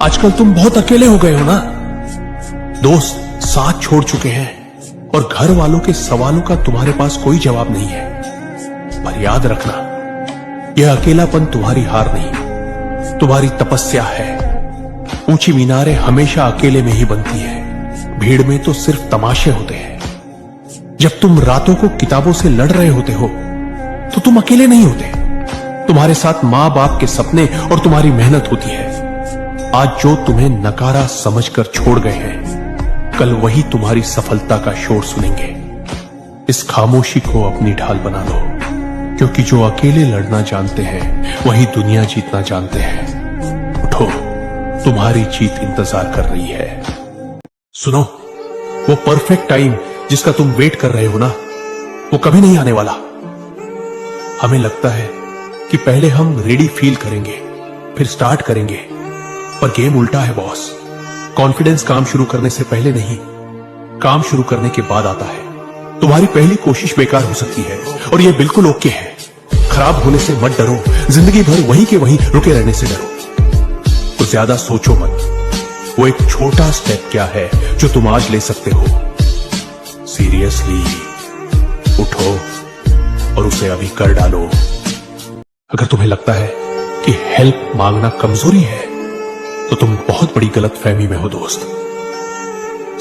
आजकल तुम बहुत अकेले हो गए हो ना। दोस्त साथ छोड़ चुके हैं और घर वालों के सवालों का तुम्हारे पास कोई जवाब नहीं है। पर याद रखना, यह अकेलापन तुम्हारी हार नहीं, तुम्हारी तपस्या है। ऊंची मीनारें हमेशा अकेले में ही बनती है, भीड़ में तो सिर्फ तमाशे होते हैं। जब तुम रातों को किताबों से लड़ रहे होते हो तो तुम अकेले नहीं होते, तुम्हारे साथ मां बाप के सपने और तुम्हारी मेहनत होती है। आज जो तुम्हें नकारा समझकर छोड़ गए हैं, कल वही तुम्हारी सफलता का शोर सुनेंगे। इस खामोशी को अपनी ढाल बना लो, क्योंकि जो अकेले लड़ना जानते हैं वही दुनिया जीतना जानते हैं। उठो, तुम्हारी जीत इंतजार कर रही है। सुनो, वो परफेक्ट टाइम जिसका तुम वेट कर रहे हो ना, वो कभी नहीं आने वाला। हमें लगता है कि पहले हम रेडी फील करेंगे, फिर स्टार्ट करेंगे, पर गेम उल्टा है बॉस। कॉन्फिडेंस काम शुरू करने से पहले नहीं, काम शुरू करने के बाद आता है। तुम्हारी पहली कोशिश बेकार हो सकती है और यह बिल्कुल ओके है। खराब होने से मत डरो, जिंदगी भर वहीं के वहीं रुके रहने से डरो। तो ज्यादा सोचो मत, वो एक छोटा स्टेप क्या है जो तुम आज ले सकते हो। सीरियसली उठो और उसे अभी कर डालो। अगर तुम्हें लगता है कि हेल्प मांगना कमजोरी है तो तुम बहुत बड़ी गलतफहमी में हो दोस्त।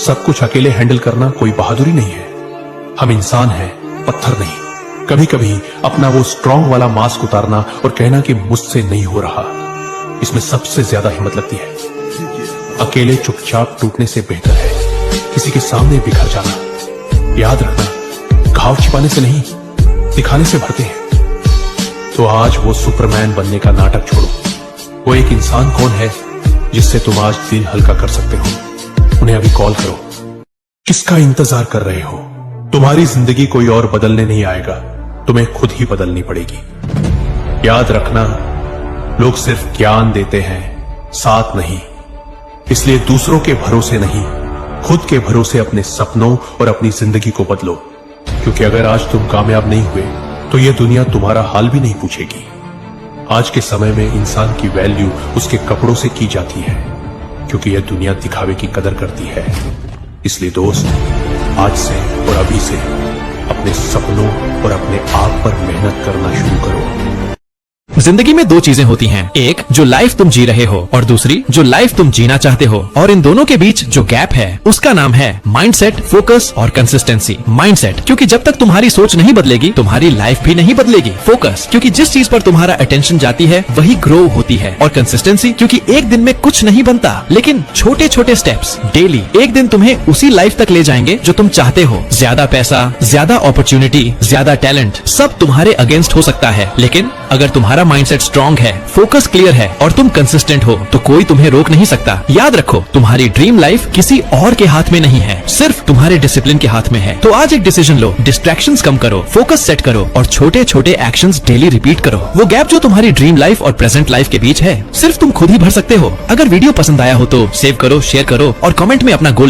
सब कुछ अकेले हैंडल करना कोई बहादुरी नहीं है। हम इंसान हैं, पत्थर नहीं। कभी कभी अपना वो स्ट्रांग वाला मास्क उतारना और कहना कि मुझसे नहीं हो रहा, इसमें सबसे ज्यादा हिम्मत लगती है। अकेले चुपचाप टूटने से बेहतर है किसी के सामने बिखर जाना। याद रखना, घाव छिपाने से नहीं, दिखाने से भरते हैं। तो आज वो सुपरमैन बनने का नाटक छोड़ो। वो एक इंसान कौन है जिससे तुम आज दिल हल्का कर सकते हो। उन्हें अभी कॉल करो। किसका इंतजार कर रहे हो? तुम्हारी जिंदगी कोई और बदलने नहीं आएगा, तुम्हें खुद ही बदलनी पड़ेगी। याद रखना, लोग सिर्फ ज्ञान देते हैं, साथ नहीं। इसलिए दूसरों के भरोसे नहीं, खुद के भरोसे अपने सपनों और अपनी जिंदगी को बदलो। क्योंकि अगर आज तुम कामयाब नहीं हुए तो यह दुनिया तुम्हारा हाल भी नहीं पूछेगी। आज के समय में इंसान की वैल्यू उसके कपड़ों से की जाती है, क्योंकि यह दुनिया दिखावे की कदर करती है। इसलिए दोस्त, आज से और अभी से अपने सपनों और अपने आप पर मेहनत करना शुरू करो। जिंदगी में दो चीजें होती हैं, एक जो लाइफ तुम जी रहे हो और दूसरी जो लाइफ तुम जीना चाहते हो। और इन दोनों के बीच जो गैप है उसका नाम है माइंडसेट, फोकस और कंसिस्टेंसी। माइंडसेट, क्योंकि जब तक तुम्हारी सोच नहीं बदलेगी तुम्हारी लाइफ भी नहीं बदलेगी। फोकस, क्योंकि जिस चीज पर तुम्हारा अटेंशन जाती है वही ग्रो होती है। और कंसिस्टेंसी, क्योंकि एक दिन में कुछ नहीं बनता, लेकिन छोटे छोटे स्टेप्स डेली एक दिन तुम्हें उसी लाइफ तक ले जाएंगे जो तुम चाहते हो। ज्यादा पैसा, ज्यादा अपॉर्चुनिटी, ज्यादा टैलेंट, सब तुम्हारे अगेंस्ट हो सकता है, लेकिन अगर तुम्हारा माइंडसेट स्ट्रांग है, फोकस क्लियर है और तुम कंसिस्टेंट हो तो कोई तुम्हें रोक नहीं सकता। याद रखो, तुम्हारी ड्रीम लाइफ किसी और के हाथ में नहीं है, सिर्फ तुम्हारे डिसिप्लिन के हाथ में है। तो आज एक डिसीजन लो, डिस्ट्रैक्शंस कम करो, फोकस सेट करो और छोटे छोटे एक्शंस डेली रिपीट करो। वो गैप जो तुम्हारी ड्रीम लाइफ और प्रेजेंट लाइफ के बीच है सिर्फ तुम खुद ही भर सकते हो। अगर वीडियो पसंद आया हो तो सेव करो, शेयर करो और कमेंट में अपना गोल